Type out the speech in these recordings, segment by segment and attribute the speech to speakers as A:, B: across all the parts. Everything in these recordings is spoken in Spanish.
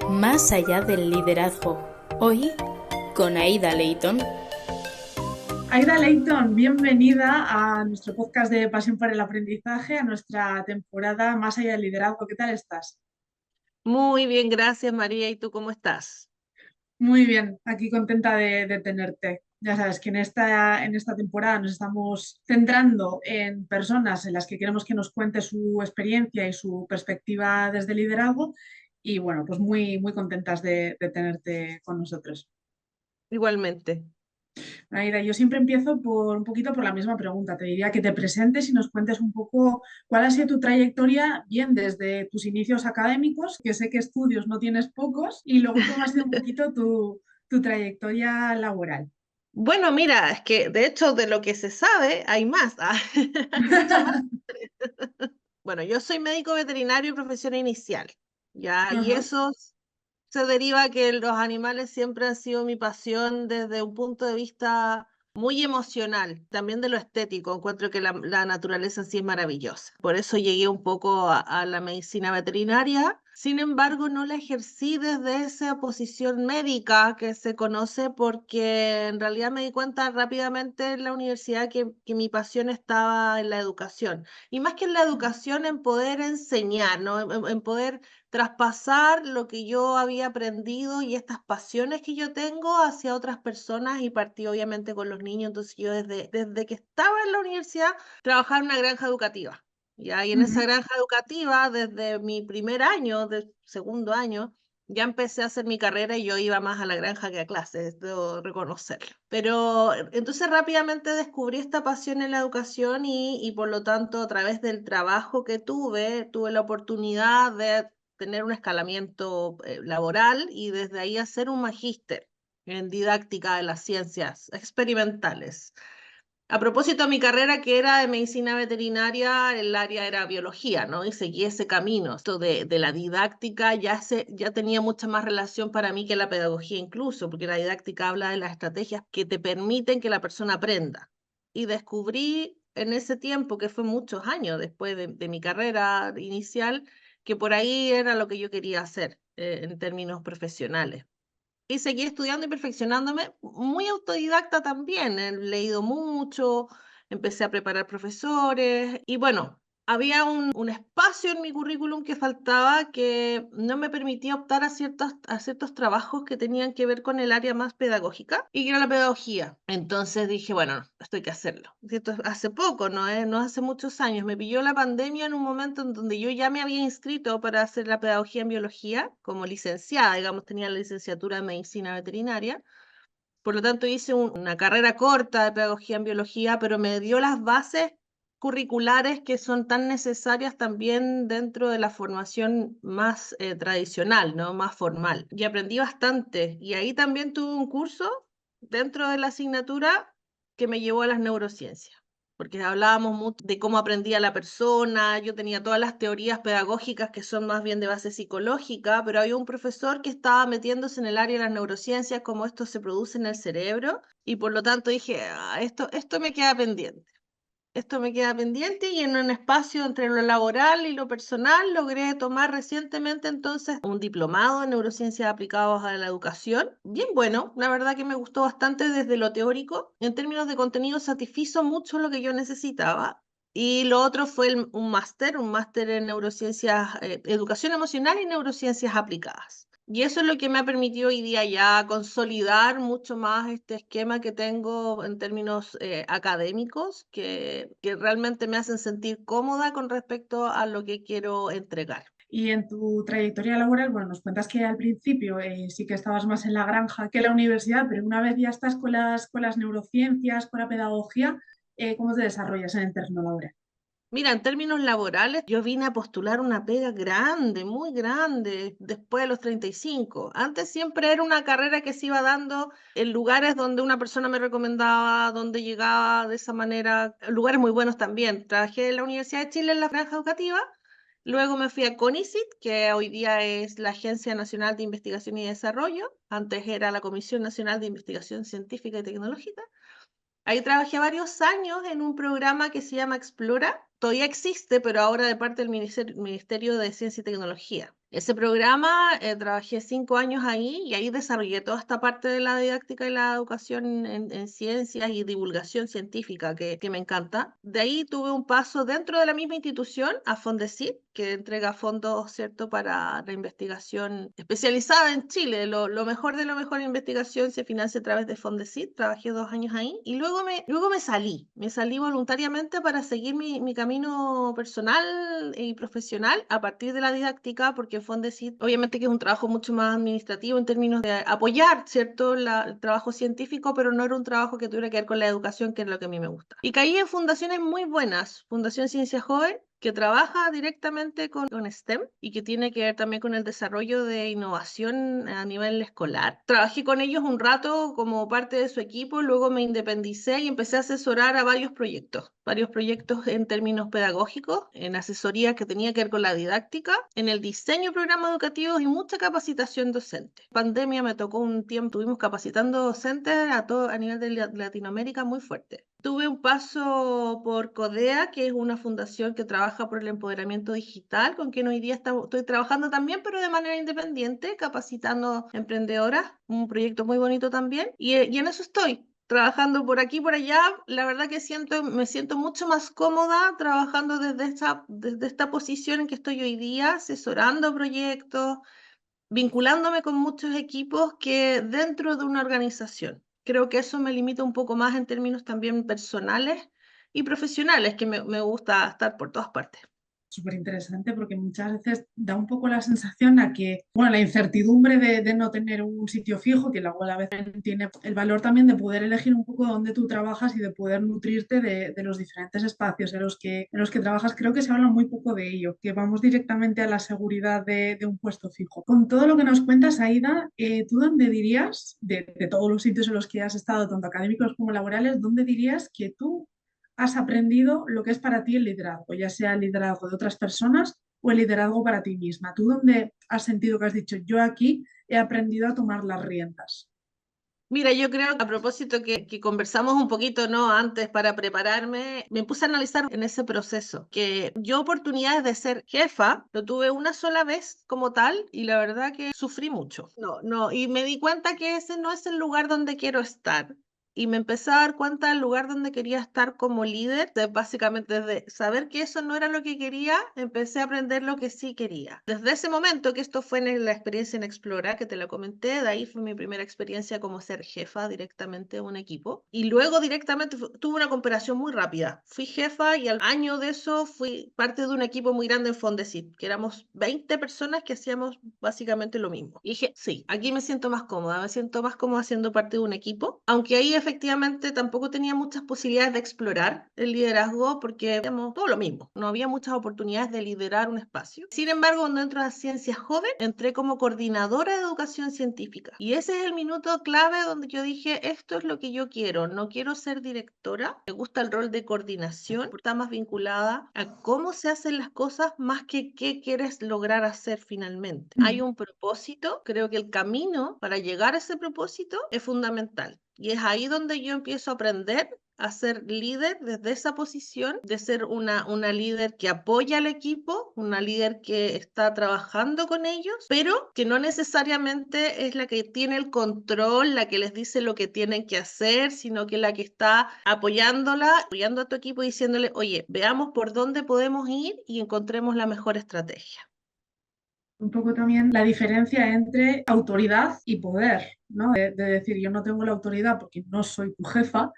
A: Más allá del liderazgo. Hoy con Aida Leighton.
B: Aida Leighton, bienvenida a nuestro podcast de Pasión por el Aprendizaje, a nuestra temporada Más allá del liderazgo. ¿Qué tal estás?
C: Muy bien, gracias María. ¿Y tú cómo estás?
B: Muy bien, aquí contenta de tenerte. Ya sabes que en esta temporada nos estamos centrando en personas en las que queremos que nos cuente su experiencia y su perspectiva desde el liderazgo. Y bueno, pues muy, muy contentas de tenerte con nosotros.
C: Igualmente.
B: Aida, yo siempre empiezo por un poquito por la misma pregunta. Te diría que te presentes y nos cuentes un poco cuál ha sido tu trayectoria, bien desde tus inicios académicos, que sé que estudios no tienes pocos, y luego cómo ha sido un poquito tu trayectoria laboral.
C: Bueno, mira, es que de hecho de lo que se sabe hay más. Hay mucho más. Bueno, yo soy médico veterinario y profesión inicial, ¿ya? Y
B: Ajá.
C: eso se deriva que los animales siempre han sido mi pasión desde un punto de vista muy emocional, también de lo estético. Encuentro que la naturaleza en sí es maravillosa. Por eso llegué un poco a la medicina veterinaria. Sin embargo, no la ejercí desde esa posición médica que se conoce porque en realidad me di cuenta rápidamente en la universidad que mi pasión estaba en la educación. Y más que en la educación, en poder enseñar, ¿no? En poder traspasar lo que yo había aprendido y estas pasiones que yo tengo hacia otras personas y partí obviamente con los niños. Entonces yo desde que estaba en la universidad trabajaba en una granja educativa. ¿Ya? Y en esa
B: Ujú.
C: granja educativa, desde mi primer año, del segundo año, ya empecé a hacer mi carrera y yo iba más a la granja que a clases, debo reconocerlo. Pero entonces rápidamente descubrí esta pasión en la educación y por lo tanto a través del trabajo que tuve la oportunidad de tener un escalamiento laboral y desde ahí hacer un magíster en didáctica de las ciencias experimentales. A propósito de mi carrera, que era de medicina veterinaria, el área era biología, ¿no? Y seguí ese camino. Esto de la didáctica ya tenía mucha más relación para mí que la pedagogía incluso, porque la didáctica habla de las estrategias que te permiten que la persona aprenda. Y descubrí en ese tiempo, que fue muchos años después de mi carrera inicial, que por ahí era lo que yo quería hacer en términos profesionales. Y seguí estudiando y perfeccionándome, muy autodidacta también. He leído mucho, empecé a preparar profesores y bueno, había un espacio en mi currículum que faltaba que no me permitía optar a ciertos trabajos que tenían que ver con el área más pedagógica y que era la pedagogía. Entonces dije, bueno, no, esto hay que hacerlo. Esto es hace poco, ¿no? No hace muchos años. Me pilló la pandemia en un momento en donde yo ya me había inscrito para hacer la pedagogía en biología como licenciada, digamos, tenía la licenciatura en medicina veterinaria. Por lo tanto, hice una carrera corta de pedagogía en biología, pero me dio las bases curriculares que son tan necesarias también dentro de la formación más tradicional, ¿no? Más formal. Y aprendí bastante. Y ahí también tuve un curso dentro de la asignatura que me llevó a las neurociencias, porque hablábamos mucho de cómo aprendía la persona. Yo tenía todas las teorías pedagógicas que son más bien de base psicológica, pero había un profesor que estaba metiéndose en el área de las neurociencias, cómo esto se produce en el cerebro, y por lo tanto dije, esto me queda pendiente. Esto me queda pendiente y en un espacio entre lo laboral y lo personal logré tomar recientemente entonces un diplomado en neurociencias aplicadas a la educación. Bien bueno, la verdad que me gustó bastante desde lo teórico. En términos de contenido satisfizo mucho lo que yo necesitaba. Y lo otro fue un máster en neurociencias, educación emocional y neurociencias aplicadas. Y eso es lo que me ha permitido hoy día ya consolidar mucho más este esquema que tengo en términos académicos, que realmente me hacen sentir cómoda con respecto a lo que quiero entregar.
B: Y en tu trayectoria laboral, bueno, nos cuentas que al principio sí que estabas más en la granja que en la universidad, pero una vez ya estás con las neurociencias, con la pedagogía, ¿cómo te desarrollas en el terreno laboral?
C: Mira, en términos laborales, yo vine a postular una pega grande, muy grande, después de los 35. Antes siempre era una carrera que se iba dando en lugares donde una persona me recomendaba, donde llegaba de esa manera, lugares muy buenos también. Trabajé en la Universidad de Chile en la franja educativa, luego me fui a CONICIT, que hoy día es la Agencia Nacional de Investigación y Desarrollo, antes era la Comisión Nacional de Investigación Científica y Tecnológica. Ahí trabajé varios años en un programa que se llama Explora. Todavía existe, pero ahora de parte del Ministerio de Ciencia y Tecnología. Ese programa, trabajé 5 años ahí y ahí desarrollé toda esta parte de la didáctica y la educación en ciencias y divulgación científica que me encanta. De ahí tuve un paso dentro de la misma institución a Fondesit, que entrega fondos, ¿cierto?, para la investigación especializada en Chile. Lo mejor de lo mejor en investigación se financia a través de Fondesit. Trabajé 2 años ahí y luego me salí voluntariamente para seguir mi camino personal y profesional a partir de la didáctica, porque Fondesit obviamente que es un trabajo mucho más administrativo en términos de apoyar, ¿cierto?, el trabajo científico, pero no era un trabajo que tuviera que ver con la educación, que es lo que a mí me gusta. Y caí en fundaciones muy buenas, Fundación Ciencia Joven, que trabaja directamente con STEM y que tiene que ver también con el desarrollo de innovación a nivel escolar. Trabajé con ellos un rato como parte de su equipo, luego me independicé y empecé a asesorar a varios proyectos en términos pedagógicos, en asesoría que tenía que ver con la didáctica, en el diseño de programas educativos y mucha capacitación docente. Pandemia me tocó un tiempo, estuvimos capacitando docentes a nivel de Latinoamérica muy fuerte. Tuve un paso por CODEA, que es una fundación que trabaja por el empoderamiento digital, con quien hoy día estoy trabajando también, pero de manera independiente, capacitando emprendedoras, un proyecto muy bonito también, y en eso estoy, trabajando por aquí, por allá. La verdad que me siento mucho más cómoda trabajando desde esta posición en que estoy hoy día, asesorando proyectos, vinculándome con muchos equipos que dentro de una organización. Creo que eso me limita un poco más en términos también personales y profesionales, que me gusta estar por todas partes.
B: Súper interesante porque muchas veces da un poco la sensación a que, bueno, la incertidumbre de no tener un sitio fijo, que luego a la vez tiene el valor también de poder elegir un poco dónde tú trabajas y de poder nutrirte de los diferentes espacios en los que trabajas. Creo que se habla muy poco de ello, que vamos directamente a la seguridad de un puesto fijo. Con todo lo que nos cuentas, Aida, ¿tú dónde dirías, de todos los sitios en los que has estado, tanto académicos como laborales, dónde dirías que tú has aprendido lo que es para ti el liderazgo, ya sea el liderazgo de otras personas o el liderazgo para ti misma? ¿Tú dónde has sentido que has dicho, yo aquí he aprendido a tomar las riendas?
C: Mira, yo creo que a propósito que conversamos un poquito, ¿no?, antes para prepararme, me puse a analizar en ese proceso que yo oportunidades de ser jefa lo tuve una sola vez como tal y la verdad que sufrí mucho. No, y me di cuenta que ese no es el lugar donde quiero estar. Y me empecé a dar cuenta del lugar donde quería estar como líder, básicamente desde saber que eso no era lo que quería, empecé a aprender lo que sí quería. Desde ese momento, que esto fue en la experiencia en Explora, que te la comenté, de ahí fue mi primera experiencia como ser jefa directamente de un equipo. Y luego directamente tuve una comparación muy rápida. Fui jefa y al año de eso fui parte de un equipo muy grande en Fondesit, que éramos 20 personas que hacíamos básicamente lo mismo. Y dije, sí, aquí me siento más cómoda siendo parte de un equipo, aunque ahí efectivamente tampoco tenía muchas posibilidades de explorar el liderazgo porque hacíamos todo lo mismo, no había muchas oportunidades de liderar un espacio. Sin embargo, cuando entro a Ciencias Joven, entré como coordinadora de educación científica y ese es el minuto clave donde yo dije, esto es lo que yo quiero, no quiero ser directora, me gusta el rol de coordinación, está más vinculada a cómo se hacen las cosas más que qué quieres lograr hacer finalmente. Hay un propósito, creo que el camino para llegar a ese propósito es fundamental. Y es ahí donde yo empiezo a aprender a ser líder desde esa posición, de ser una líder que apoya al equipo, una líder que está trabajando con ellos, pero que no necesariamente es la que tiene el control, la que les dice lo que tienen que hacer, sino que la que está apoyando a tu equipo, diciéndole, oye, veamos por dónde podemos ir y encontremos la mejor estrategia.
B: Un poco también la diferencia entre autoridad y poder, ¿no? De decir, yo no tengo la autoridad porque no soy tu jefa,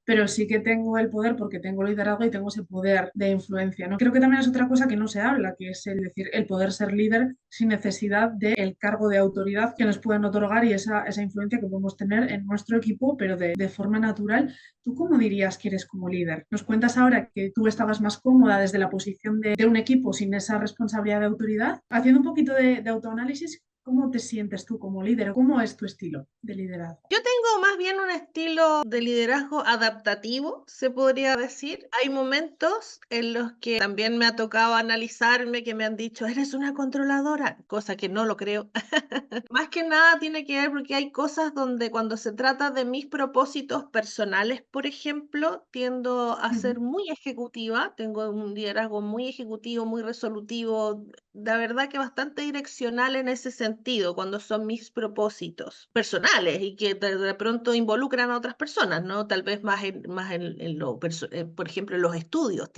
B: pero sí que tengo el poder porque tengo liderazgo y tengo ese poder de influencia, ¿no? Creo que también es otra cosa que no se habla, que es el decir, el poder ser líder sin necesidad del cargo de autoridad que nos pueden otorgar y esa influencia que podemos tener en nuestro equipo, pero de forma natural. ¿Tú cómo dirías que eres como líder? Nos cuentas ahora que tú estabas más cómoda desde la posición de un equipo sin esa responsabilidad de autoridad. Haciendo un poquito de autoanálisis, ¿Cómo te sientes tú como líder? ¿Cómo es tu estilo de liderazgo?
C: Yo tengo más bien un estilo de liderazgo adaptativo, se podría decir. Hay momentos en los que también me ha tocado analizarme, que me han dicho, eres una controladora, cosa que no lo creo. Más que nada tiene que ver porque hay cosas donde cuando se trata de mis propósitos personales, por ejemplo, tiendo a ser muy ejecutiva, tengo un liderazgo muy ejecutivo, muy resolutivo, la verdad que bastante direccional en ese sentido, cuando son mis propósitos personales y que de pronto involucran a otras personas, ¿no? Tal vez en por ejemplo, en los estudios.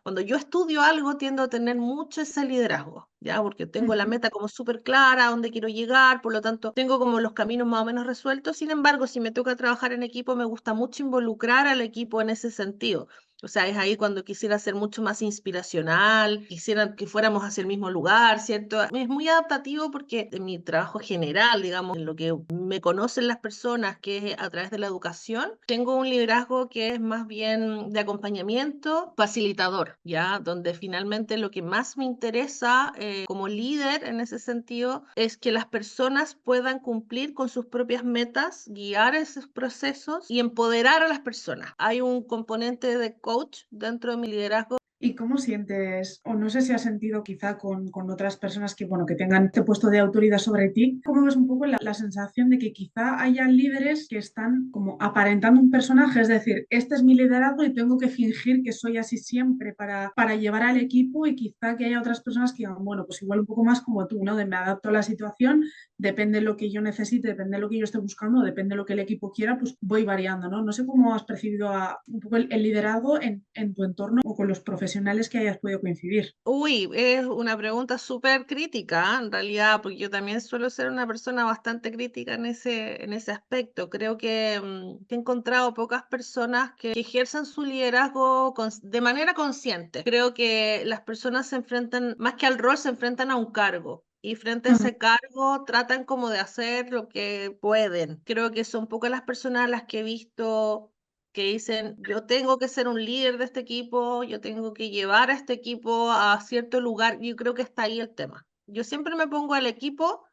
C: Cuando yo estudio algo, tiendo a tener mucho ese liderazgo, ¿ya? Porque tengo la meta como súper clara, a dónde quiero llegar, por lo tanto, tengo como los caminos más o menos resueltos. Sin embargo, si me toca trabajar en equipo, me gusta mucho involucrar al equipo en ese sentido. O sea, es ahí cuando quisiera ser mucho más inspiracional, quisiera que fuéramos hacia el mismo lugar, ¿cierto? Es muy adaptativo porque en mi trabajo general, digamos, en lo que me conocen las personas, que es a través de la educación, tengo un liderazgo que es más bien de acompañamiento, facilitador, ¿ya? Donde finalmente lo que más me interesa como líder en ese sentido es que las personas puedan cumplir con sus propias metas, guiar esos procesos y empoderar a las personas. Hay un componente de coach dentro de mi liderazgo.
B: ¿Y cómo sientes, o no sé si has sentido quizá con otras personas que, bueno, que tengan este puesto de autoridad sobre ti, cómo ves un poco la sensación de que quizá haya líderes que están como aparentando un personaje, es decir, este es mi liderazgo y tengo que fingir que soy así siempre para llevar al equipo y quizá que haya otras personas que digan, bueno, pues igual un poco más como tú, ¿no? De me adapto a la situación, depende de lo que yo necesite, depende de lo que yo esté buscando, depende de lo que el equipo quiera, pues voy variando, ¿no? No sé cómo has percibido un poco el liderazgo en tu entorno o con los profesionales que hayas podido coincidir.
C: Uy, es una pregunta súper crítica, en realidad, porque yo también suelo ser una persona bastante crítica en ese aspecto. Creo que he encontrado pocas personas que ejerzan su liderazgo de manera consciente. Creo que las personas se enfrentan, más que al rol, se enfrentan a un cargo. Y frente a
B: Ujú.
C: ese cargo tratan como de hacer lo que pueden. Creo que son pocas las personas a las que he visto que dicen, yo tengo que ser un líder de este equipo, yo tengo que llevar a este equipo a cierto lugar. Yo creo que está ahí el tema. Yo siempre me pongo al equipo,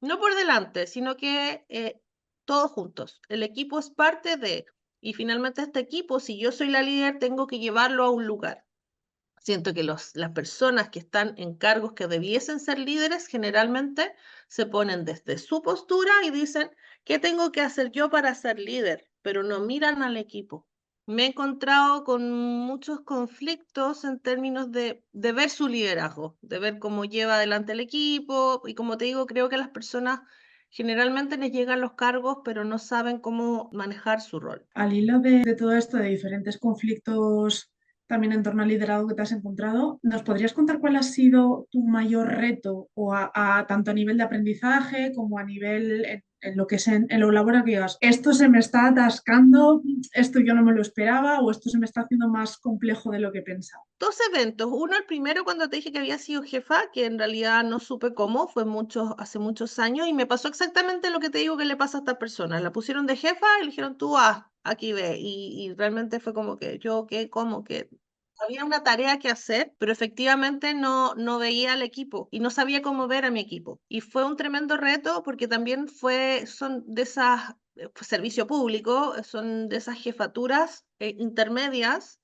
C: no por delante, sino que todos juntos. El equipo es parte de, y finalmente este equipo, si yo soy la líder, tengo que llevarlo a un lugar. Siento que las personas que están en cargos que debiesen ser líderes generalmente se ponen desde su postura y dicen, ¿qué tengo que hacer yo para ser líder? Pero no miran al equipo. Me he encontrado con muchos conflictos en términos de ver su liderazgo, de ver cómo lleva adelante el equipo y como te digo, creo que a las personas generalmente les llegan los cargos, pero no saben cómo manejar su rol.
B: Al hilo de todo esto, de diferentes conflictos también en torno al liderazgo que te has encontrado, ¿nos podrías contar cuál ha sido tu mayor reto o tanto a nivel de aprendizaje como a nivel en lo que es en lo laboral que digas, esto se me está atascando, esto yo no me lo esperaba o esto se me está haciendo más complejo de lo que pensaba?
C: Dos eventos. Uno, el primero, cuando te dije que había sido jefa, que en realidad no supe cómo, hace muchos años, y me pasó exactamente lo que te digo que le pasa a estas personas. La pusieron de jefa y le dijeron, tú, aquí ve. Y realmente fue como que yo, ¿qué? ¿Cómo? Que había una tarea que hacer, pero efectivamente no veía al equipo y no sabía cómo ver a mi equipo. Y fue un tremendo reto porque también son de esas, servicio público, son de esas jefaturas intermedias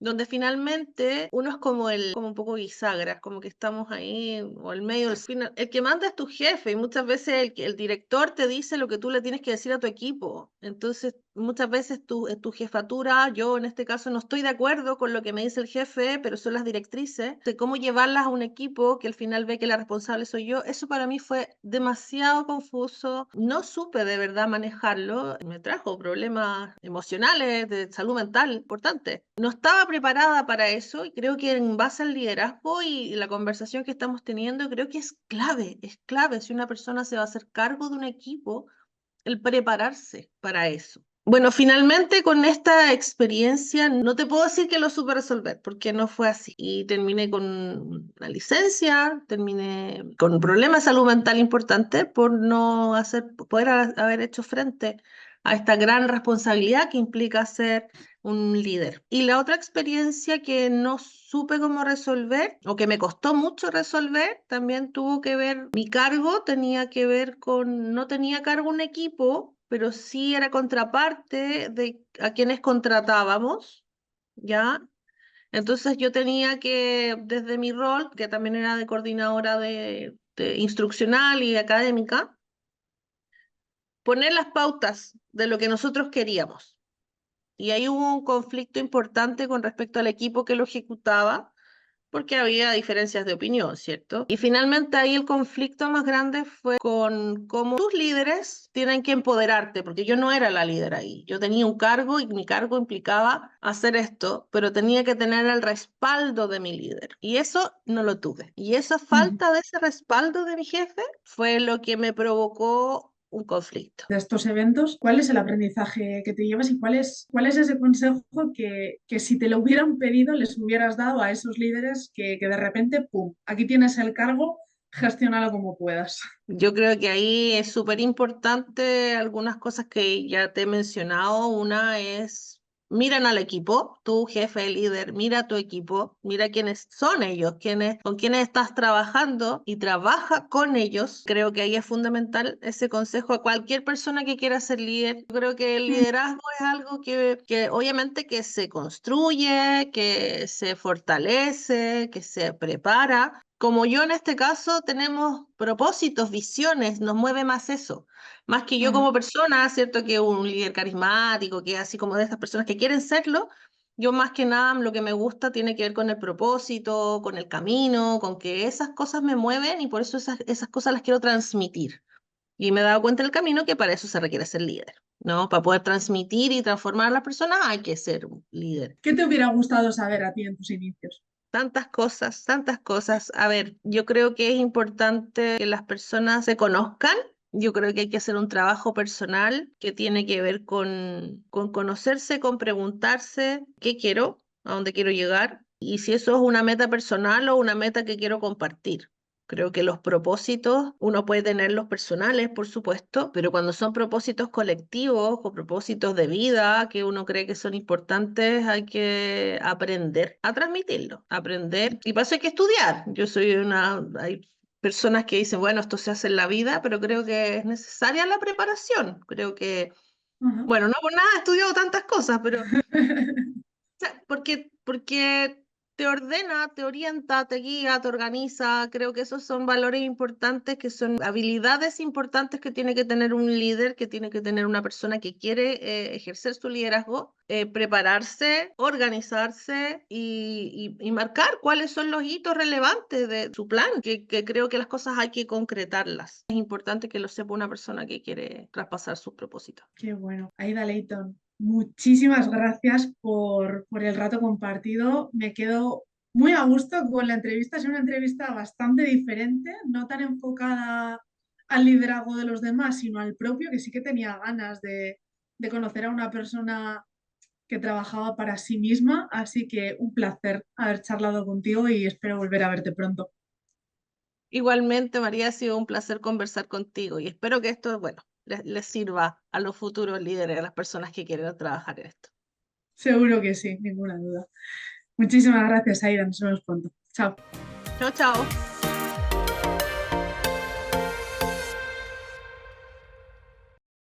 C: donde finalmente uno es como un poco bisagra, como que estamos ahí, o el medio del final. El que manda es tu jefe, y muchas veces el director te dice lo que tú le tienes que decir a tu equipo. Entonces, muchas veces tu jefatura, yo en este caso no estoy de acuerdo con lo que me dice el jefe, pero son las directrices, de cómo llevarlas a un equipo que al final ve que la responsable soy yo. Eso para mí fue demasiado confuso, no supe de verdad manejarlo, me trajo problemas emocionales, de salud mental importantes. No estaba preparada para eso y creo que en base al liderazgo y la conversación que estamos teniendo, creo que es clave si una persona se va a hacer cargo de un equipo, el prepararse para eso. Bueno, finalmente con esta experiencia no te puedo decir que lo supe resolver, porque no fue así. Y terminé con una licencia, terminé con un problema de salud mental importante por no haber hecho frente a esta gran responsabilidad que implica ser un líder. Y la otra experiencia que no supe cómo resolver o que me costó mucho resolver también tuvo que ver, mi cargo tenía que ver con, no tenía cargo un equipo, pero sí era contraparte de a quienes contratábamos, ¿ya? Entonces yo tenía que, desde mi rol, que también era de coordinadora de instruccional y académica, poner las pautas de lo que nosotros queríamos. Y ahí hubo un conflicto importante con respecto al equipo que lo ejecutaba, porque había diferencias de opinión, ¿cierto? Y finalmente ahí el conflicto más grande fue con cómo tus líderes tienen que empoderarte, porque yo no era la líder ahí. Yo tenía un cargo y mi cargo implicaba hacer esto, pero tenía que tener el respaldo de mi líder. Y eso no lo tuve. Y esa falta de ese respaldo de mi jefe fue lo que me provocó un conflicto.
B: De estos eventos, ¿cuál es el aprendizaje que te llevas y cuál es ese consejo que si te lo hubieran pedido les hubieras dado a esos líderes que de repente, ¡pum!, aquí tienes el cargo, gestiónalo como puedas?
C: Yo creo que ahí es súper importante algunas cosas que ya te he mencionado. Una es, miran al equipo, tu jefe, líder, mira a tu equipo, mira quiénes son ellos, con quiénes estás trabajando y trabaja con ellos. Creo que ahí es fundamental ese consejo a cualquier persona que quiera ser líder. Yo creo que el liderazgo es algo que obviamente que se construye, que se fortalece, que se prepara. Como yo en este caso tenemos propósitos, visiones, nos mueve más eso, más que yo como persona, ¿cierto? Que un líder carismático, que así como de estas personas que quieren serlo, yo más que nada lo que me gusta tiene que ver con el propósito, con el camino, con que esas cosas me mueven y por eso esas cosas las quiero transmitir. Y me he dado cuenta en el camino que para eso se requiere ser líder, ¿no? Para poder transmitir y transformar a las personas hay que ser un líder.
B: ¿Qué te hubiera gustado saber a ti en tus inicios?
C: Tantas cosas, tantas cosas. A ver, yo creo que es importante que las personas se conozcan. Yo creo que hay que hacer un trabajo personal que tiene que ver con conocerse, con preguntarse qué quiero, a dónde quiero llegar y si eso es una meta personal o una meta que quiero compartir. Creo que los propósitos, uno puede tenerlos personales, por supuesto, pero cuando son propósitos colectivos o propósitos de vida que uno cree que son importantes, hay que aprender a transmitirlo, aprender. Y para eso hay que estudiar. Hay personas que dicen, bueno, esto se hace en la vida, pero creo que es necesaria la preparación. Creo que,
B: Ajá.
C: bueno, no por nada he estudiado tantas cosas, pero sea, porque te ordena, te orienta, te guía, te organiza. Creo que esos son valores importantes, que son habilidades importantes que tiene que tener un líder, que tiene que tener una persona que quiere ejercer su liderazgo, prepararse, organizarse y marcar cuáles son los hitos relevantes de su plan, que creo que las cosas hay que concretarlas. Es importante que lo sepa una persona que quiere traspasar sus propósitos.
B: Qué bueno. Aida Leighton, muchísimas gracias por el rato compartido. Me quedo muy a gusto con la entrevista. Es una entrevista bastante diferente, no tan enfocada al liderazgo de los demás, sino al propio, que sí que tenía ganas de conocer a una persona que trabajaba para sí misma. Así que un placer haber charlado contigo y espero volver a verte pronto.
C: Igualmente, María, ha sido un placer conversar contigo y espero que esto, bueno, les sirva a los futuros líderes, a las personas que quieren trabajar en esto.
B: Seguro que sí, ninguna duda. Muchísimas gracias, Aida. Nos vemos pronto. Chao.
C: Chao, chao.